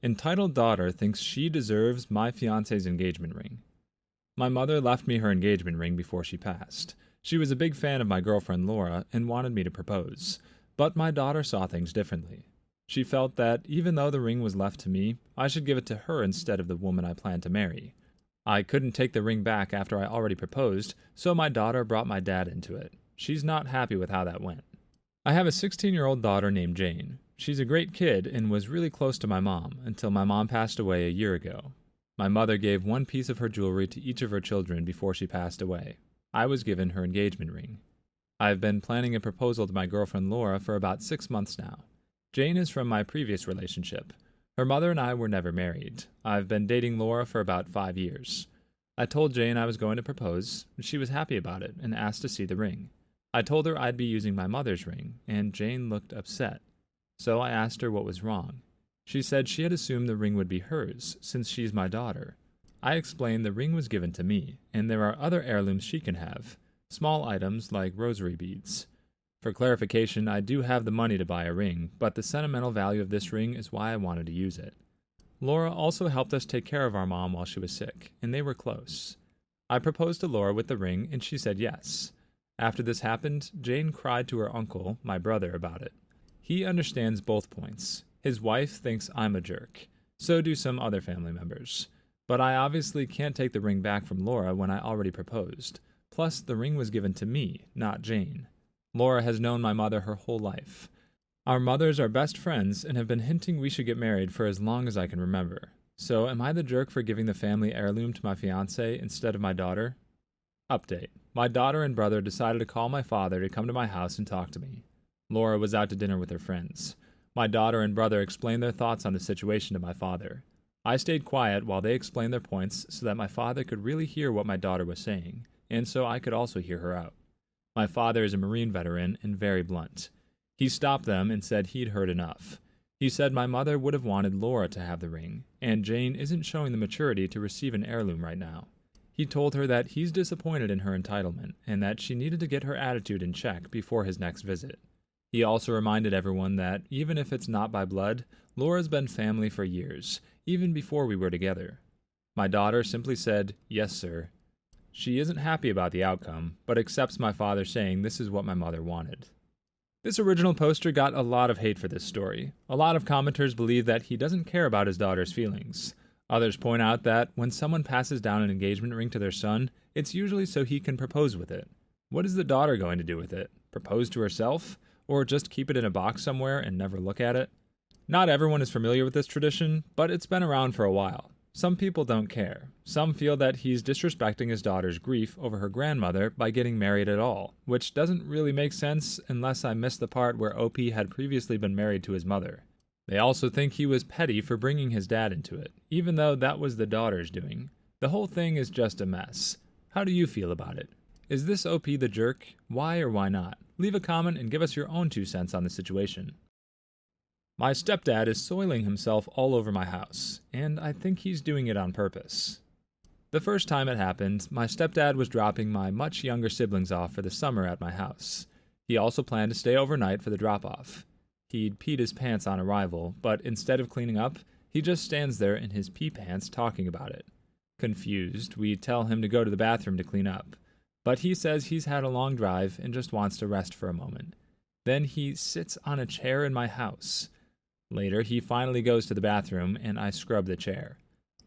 Entitled daughter thinks she deserves my fiance's engagement ring. My mother left me her engagement ring before she passed. She was a big fan of my girlfriend Laura and wanted me to propose, but my daughter saw things differently. She felt that even though the ring was left to me, I should give it to her instead of the woman I planned to marry. I couldn't take the ring back after I already proposed, so my daughter brought my dad into it. She's not happy with how that went. I have a 16-year-old daughter named Jane. She's a great kid and was really close to my mom until my mom passed away a year ago. My mother gave one piece of her jewelry to each of her children before she passed away. I was given her engagement ring. I've been planning a proposal to my girlfriend Laura for about 6 months now. Jane is from my previous relationship. Her mother and I were never married. I've been dating Laura for about 5 years. I told Jane I was going to propose, and she was happy about it and asked to see the ring. I told her I'd be using my mother's ring, and Jane looked upset. So I asked her what was wrong. She said she had assumed the ring would be hers, since she's my daughter. I explained the ring was given to me, and there are other heirlooms she can have, small items like rosary beads. For clarification, I do have the money to buy a ring, but the sentimental value of this ring is why I wanted to use it. Laura also helped us take care of our mom while she was sick, and they were close. I proposed to Laura with the ring, and she said yes. After this happened, Jane cried to her uncle, my brother, about it. He understands both points. His wife thinks I'm a jerk. So do some other family members. But I obviously can't take the ring back from Laura when I already proposed. Plus, the ring was given to me, not Jane. Laura has known my mother her whole life. Our mothers are best friends and have been hinting we should get married for as long as I can remember. So am I the jerk for giving the family heirloom to my fiancé instead of my daughter? Update. My daughter and brother decided to call my father to come to my house and talk to me. Laura was out to dinner with her friends. My daughter and brother explained their thoughts on the situation to my father. I stayed quiet while they explained their points so that my father could really hear what my daughter was saying, and so I could also hear her out. My father is a Marine veteran and very blunt. He stopped them and said he'd heard enough. He said my mother would have wanted Laura to have the ring, and Jane isn't showing the maturity to receive an heirloom right now. He told her that he's disappointed in her entitlement, and that she needed to get her attitude in check before his next visit. He also reminded everyone that, even if it's not by blood, Laura's been family for years, even before we were together. My daughter simply said, "Yes, sir." She isn't happy about the outcome, but accepts my father saying this is what my mother wanted. This original poster got a lot of hate for this story. A lot of commenters believe that he doesn't care about his daughter's feelings. Others point out that when someone passes down an engagement ring to their son, it's usually so he can propose with it. What is the daughter going to do with it? Propose to herself? Or just keep it in a box somewhere and never look at it? Not everyone is familiar with this tradition, but it's been around for a while. Some people don't care. Some feel that he's disrespecting his daughter's grief over her grandmother by getting married at all, which doesn't really make sense unless I missed the part where OP had previously been married to his mother. They also think he was petty for bringing his dad into it, even though that was the daughter's doing. The whole thing is just a mess. How do you feel about it? Is this OP the jerk? Why or why not? Leave a comment and give us your own 2 cents on the situation. My stepdad is soiling himself all over my house, and I think he's doing it on purpose. The first time it happened, my stepdad was dropping my much younger siblings off for the summer at my house. He also planned to stay overnight for the drop-off. He'd peed his pants on arrival, but instead of cleaning up, he just stands there in his pee pants talking about it. Confused, we tell him to go to the bathroom to clean up. But he says he's had a long drive and just wants to rest for a moment. Then he sits on a chair in my house. Later, he finally goes to the bathroom, and I scrub the chair.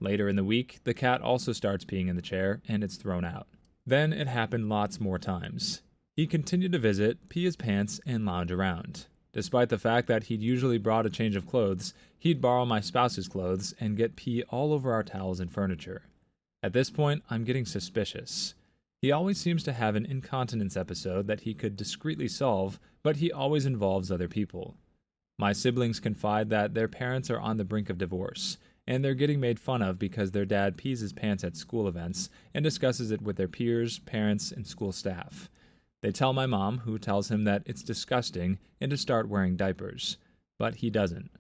Later in the week, the cat also starts peeing in the chair, and it's thrown out. Then it happened lots more times. He continued to visit, pee his pants, and lounge around. Despite the fact that he'd usually brought a change of clothes, he'd borrow my spouse's clothes and get pee all over our towels and furniture. At this point, I'm getting suspicious. He always seems to have an incontinence episode that he could discreetly solve, but he always involves other people. My siblings confide that their parents are on the brink of divorce, and they're getting made fun of because their dad pees his pants at school events and discusses it with their peers, parents, and school staff. They tell my mom, who tells him that it's disgusting and to start wearing diapers, but he doesn't.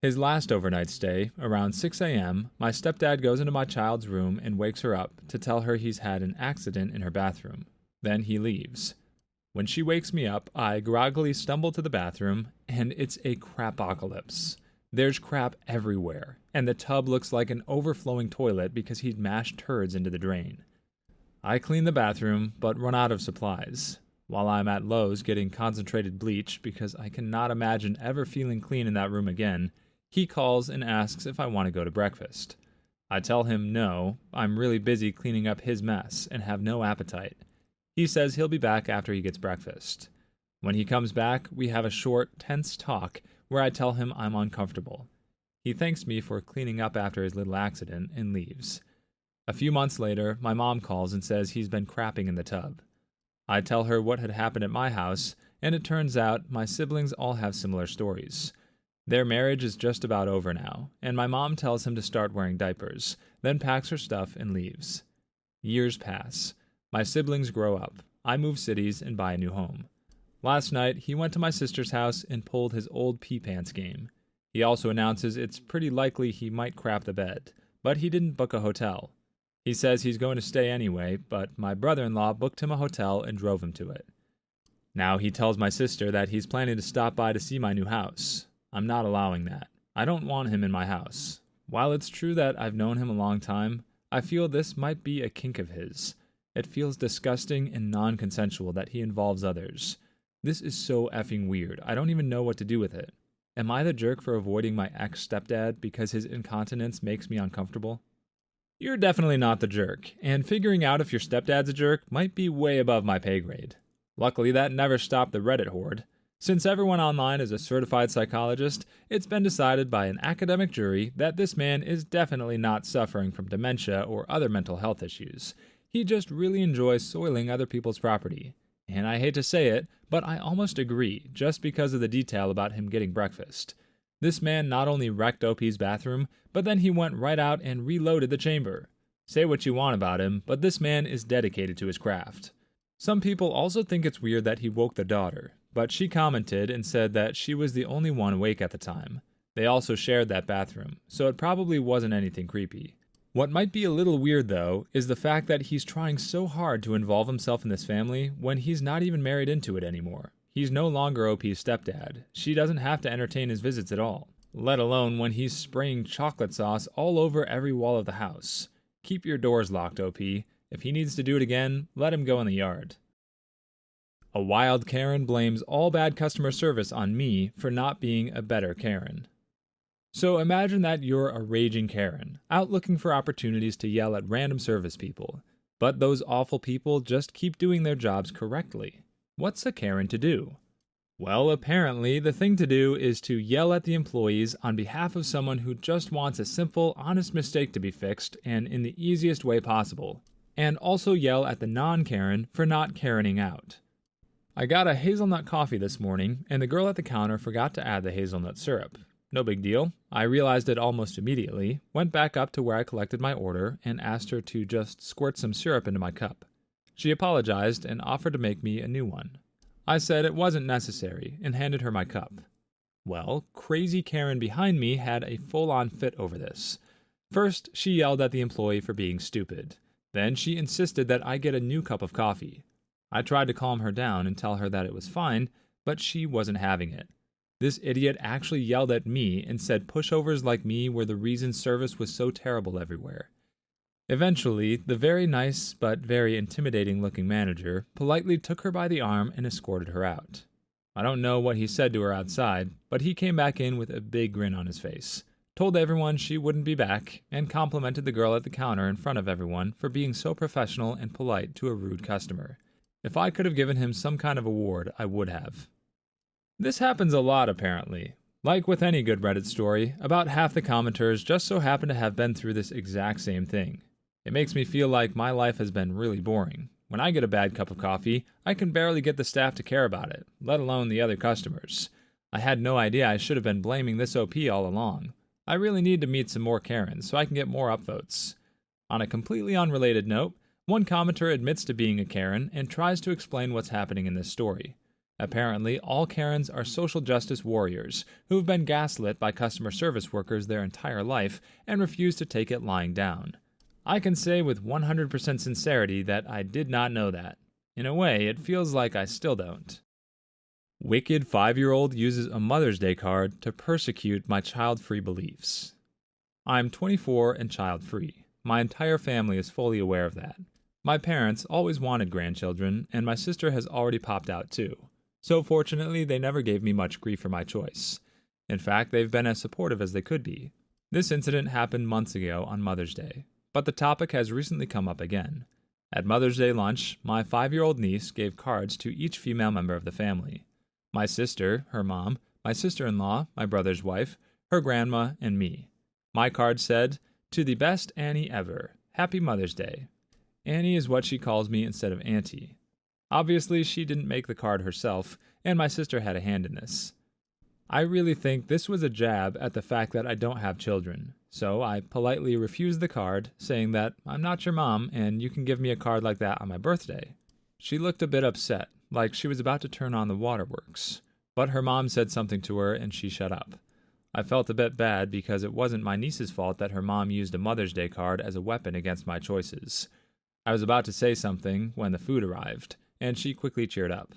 His last overnight stay, around 6 a.m., my stepdad goes into my child's room and wakes her up to tell her he's had an accident in her bathroom. Then he leaves. When she wakes me up, I groggily stumble to the bathroom, and it's a crapocalypse. There's crap everywhere, and the tub looks like an overflowing toilet because he'd mashed turds into the drain. I clean the bathroom, but run out of supplies. While I'm at Lowe's getting concentrated bleach because I cannot imagine ever feeling clean in that room again, he calls and asks if I want to go to breakfast. I tell him no, I'm really busy cleaning up his mess and have no appetite. He says he'll be back after he gets breakfast. When he comes back, we have a short, tense talk where I tell him I'm uncomfortable. He thanks me for cleaning up after his little accident and leaves. A few months later, my mom calls and says he's been crapping in the tub. I tell her what had happened at my house, and it turns out my siblings all have similar stories. Their marriage is just about over now, and my mom tells him to start wearing diapers, then packs her stuff and leaves. Years pass. My siblings grow up. I move cities and buy a new home. Last night, he went to my sister's house and pulled his old pee pants game. He also announces it's pretty likely he might crap the bed, but he didn't book a hotel. He says he's going to stay anyway, but my brother-in-law booked him a hotel and drove him to it. Now he tells my sister that he's planning to stop by to see my new house. I'm not allowing that. I don't want him in my house. While it's true that I've known him a long time, I feel this might be a kink of his. It feels disgusting and non-consensual that he involves others. This is so effing weird. I don't even know what to do with it. Am I the jerk for avoiding my ex-stepdad because his incontinence makes me uncomfortable? You're definitely not the jerk, and figuring out if your stepdad's a jerk might be way above my pay grade. Luckily, that never stopped the Reddit horde. Since everyone online is a certified psychologist, it's been decided by an academic jury that this man is definitely not suffering from dementia or other mental health issues. He just really enjoys soiling other people's property. And I hate to say it, but I almost agree, just because of the detail about him getting breakfast. This man not only wrecked OP's bathroom, but then he went right out and reloaded the chamber. Say what you want about him, but this man is dedicated to his craft. Some people also think it's weird that he woke the daughter, but she commented and said that she was the only one awake at the time. They also shared that bathroom, so it probably wasn't anything creepy. What might be a little weird, though, is the fact that he's trying so hard to involve himself in this family when he's not even married into it anymore. He's no longer OP's stepdad. She doesn't have to entertain his visits at all, let alone when he's spraying chocolate sauce all over every wall of the house. Keep your doors locked, OP. If he needs to do it again, let him go in the yard. A wild Karen blames all bad customer service on me for not being a better Karen. So imagine that you're a raging Karen, out looking for opportunities to yell at random service people. But those awful people just keep doing their jobs correctly. What's a Karen to do? Well, apparently, the thing to do is to yell at the employees on behalf of someone who just wants a simple, honest mistake to be fixed and in the easiest way possible. And also yell at the non-Karen for not Karening out. I got a hazelnut coffee this morning, and the girl at the counter forgot to add the hazelnut syrup. No big deal. I realized it almost immediately, went back up to where I collected my order, and asked her to just squirt some syrup into my cup. She apologized and offered to make me a new one. I said it wasn't necessary, and handed her my cup. Well, crazy Karen behind me had a full-on fit over this. First, she yelled at the employee for being stupid. Then she insisted that I get a new cup of coffee. I tried to calm her down and tell her that it was fine, but she wasn't having it. This idiot actually yelled at me and said pushovers like me were the reason service was so terrible everywhere. Eventually, the very nice but very intimidating-looking manager politely took her by the arm and escorted her out. I don't know what he said to her outside, but he came back in with a big grin on his face, told everyone she wouldn't be back, and complimented the girl at the counter in front of everyone for being so professional and polite to a rude customer. If I could have given him some kind of award, I would have. This happens a lot, apparently. Like with any good Reddit story, about half the commenters just so happen to have been through this exact same thing. It makes me feel like my life has been really boring. When I get a bad cup of coffee, I can barely get the staff to care about it, let alone the other customers. I had no idea I should have been blaming this OP all along. I really need to meet some more Karens so I can get more upvotes. On a completely unrelated note, one commenter admits to being a Karen and tries to explain what's happening in this story. Apparently, all Karens are social justice warriors who have been gaslit by customer service workers their entire life and refuse to take it lying down. I can say with 100% sincerity that I did not know that. In a way, it feels like I still don't. Wicked 5-year-old uses a Mother's Day card to persecute my child-free beliefs. I'm 24 and child-free. My entire family is fully aware of that. My parents always wanted grandchildren, and my sister has already popped out too. So fortunately, they never gave me much grief for my choice. In fact, they've been as supportive as they could be. This incident happened months ago on Mother's Day, but the topic has recently come up again. At Mother's Day lunch, my 5-year-old niece gave cards to each female member of the family. My sister, her mom, my sister-in-law, my brother's wife, her grandma, and me. My card said, "To the best Annie ever. Happy Mother's Day." Annie is what she calls me instead of Auntie. Obviously, she didn't make the card herself, and my sister had a hand in this. I really think this was a jab at the fact that I don't have children, so I politely refused the card, saying that I'm not your mom and you can give me a card like that on my birthday. She looked a bit upset, like she was about to turn on the waterworks, but her mom said something to her and she shut up. I felt a bit bad because it wasn't my niece's fault that her mom used a Mother's Day card as a weapon against my choices. I was about to say something when the food arrived, and she quickly cheered up.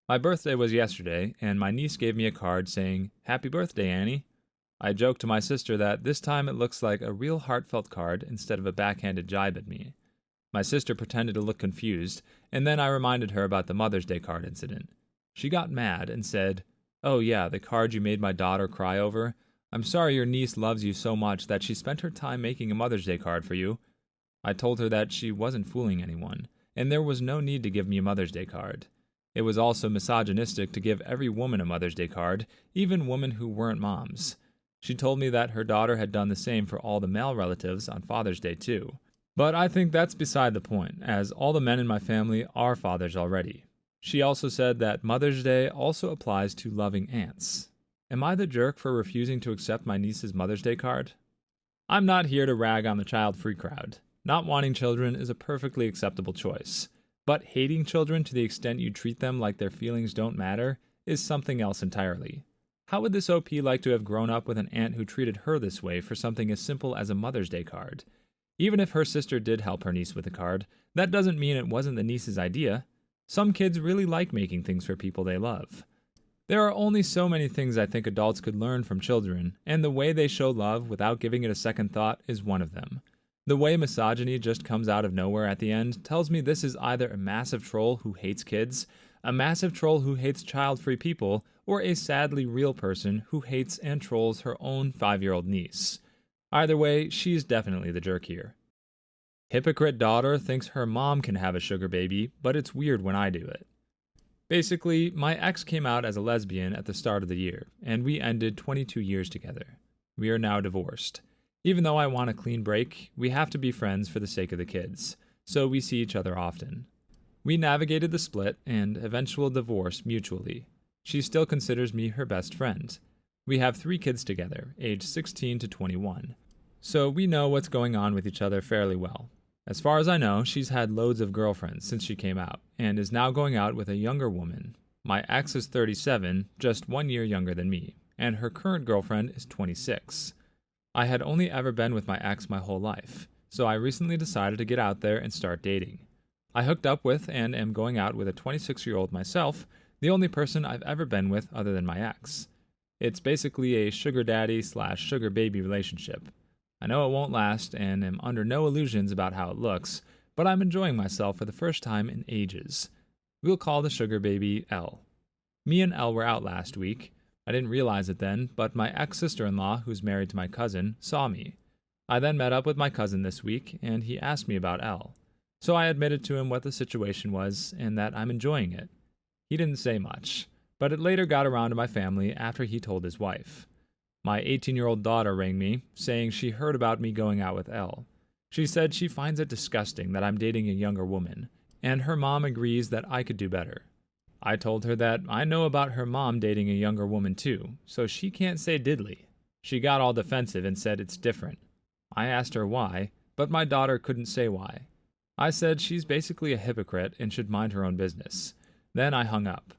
My birthday was yesterday, and my niece gave me a card saying, "Happy birthday, Annie." I joked to my sister that this time it looks like a real heartfelt card instead of a backhanded jibe at me. My sister pretended to look confused, and then I reminded her about the Mother's Day card incident. She got mad and said, "Oh yeah, the card you made my daughter cry over? I'm sorry your niece loves you so much that she spent her time making a Mother's Day card for you." I told her that she wasn't fooling anyone, and there was no need to give me a Mother's Day card. It was also misogynistic to give every woman a Mother's Day card, even women who weren't moms. She told me that her daughter had done the same for all the male relatives on Father's Day too. But I think that's beside the point, as all the men in my family are fathers already. She also said that Mother's Day also applies to loving aunts. Am I the jerk for refusing to accept my niece's Mother's Day card? I'm not here to rag on the child-free crowd. Not wanting children is a perfectly acceptable choice. But hating children to the extent you treat them like their feelings don't matter is something else entirely. How would this OP like to have grown up with an aunt who treated her this way for something as simple as a Mother's Day card? Even if her sister did help her niece with the card, that doesn't mean it wasn't the niece's idea. Some kids really like making things for people they love. There are only so many things I think adults could learn from children, and the way they show love without giving it a second thought is one of them. The way misogyny just comes out of nowhere at the end tells me this is either a massive troll who hates kids, a massive troll who hates child-free people, or a sadly real person who hates and trolls her own 5-year-old niece. Either way, she's definitely the jerk here. Hypocrite daughter thinks her mom can have a sugar baby, but it's weird when I do it. Basically, my ex came out as a lesbian at the start of the year, and we ended 22 years together. We are now divorced. Even though I want a clean break, we have to be friends for the sake of the kids, so we see each other often. We navigated the split and eventual divorce mutually. She still considers me her best friend. We have 3 kids together, aged 16 to 21, so we know what's going on with each other fairly well. As far as I know, she's had loads of girlfriends since she came out, and is now going out with a younger woman. My ex is 37, just 1 year younger than me, and her current girlfriend is 26. I had only ever been with my ex my whole life, so I recently decided to get out there and start dating. I hooked up with and am going out with a 26-year-old myself, the only person I've ever been with other than my ex. It's basically a sugar daddy/sugar baby relationship. I know it won't last and am under no illusions about how it looks, but I'm enjoying myself for the first time in ages. We'll call the sugar baby Elle. Me and Elle were out last week. I didn't realize it then, but my ex-sister-in-law, who's married to my cousin, saw me. I then met up with my cousin this week, and he asked me about Elle. So I admitted to him what the situation was, and that I'm enjoying it. He didn't say much, but it later got around to my family after he told his wife. My 18-year-old daughter rang me, saying she heard about me going out with Elle. She said she finds it disgusting that I'm dating a younger woman, and her mom agrees that I could do better. I told her that I know about her mom dating a younger woman too, so she can't say diddly. She got all defensive and said it's different. I asked her why, but my daughter couldn't say why. I said she's basically a hypocrite and should mind her own business. Then I hung up.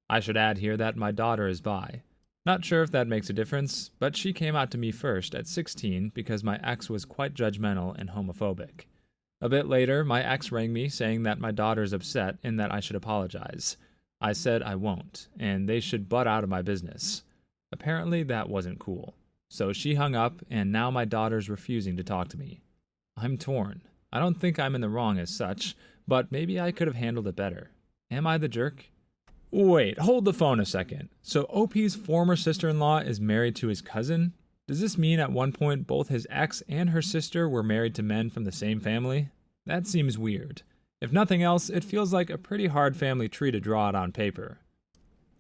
I should add here that my daughter is bi. Not sure if that makes a difference, but she came out to me first at 16 because my ex was quite judgmental and homophobic. A bit later, my ex rang me saying that my daughter is upset and that I should apologize. I said I won't, and they should butt out of my business. Apparently that wasn't cool. So she hung up, and now my daughter's refusing to talk to me. I'm torn. I don't think I'm in the wrong as such, but maybe I could have handled it better. Am I the jerk? Wait, hold the phone a second. So OP's former sister-in-law is married to his cousin? Does this mean at one point both his ex and her sister were married to men from the same family? That seems weird. If nothing else, it feels like a pretty hard family tree to draw out on paper.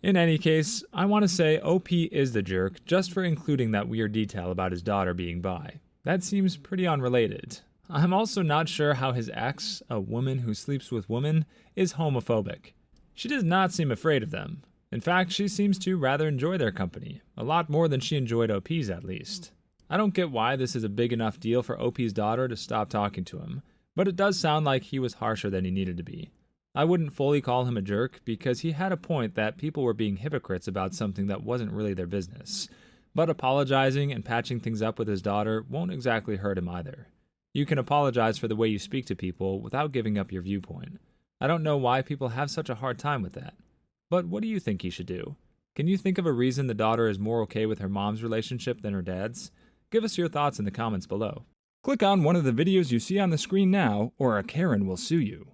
In any case, I want to say OP is the jerk just for including that weird detail about his daughter being bi. That seems pretty unrelated. I'm also not sure how his ex, a woman who sleeps with women, is homophobic. She does not seem afraid of them. In fact, she seems to rather enjoy their company, a lot more than she enjoyed OP's at least. I don't get why this is a big enough deal for OP's daughter to stop talking to him, but it does sound like he was harsher than he needed to be. I wouldn't fully call him a jerk because he had a point that people were being hypocrites about something that wasn't really their business. But apologizing and patching things up with his daughter won't exactly hurt him either. You can apologize for the way you speak to people without giving up your viewpoint. I don't know why people have such a hard time with that. But what do you think he should do? Can you think of a reason the daughter is more okay with her mom's relationship than her dad's? Give us your thoughts in the comments below. Click on one of the videos you see on the screen now, or a Karen will sue you.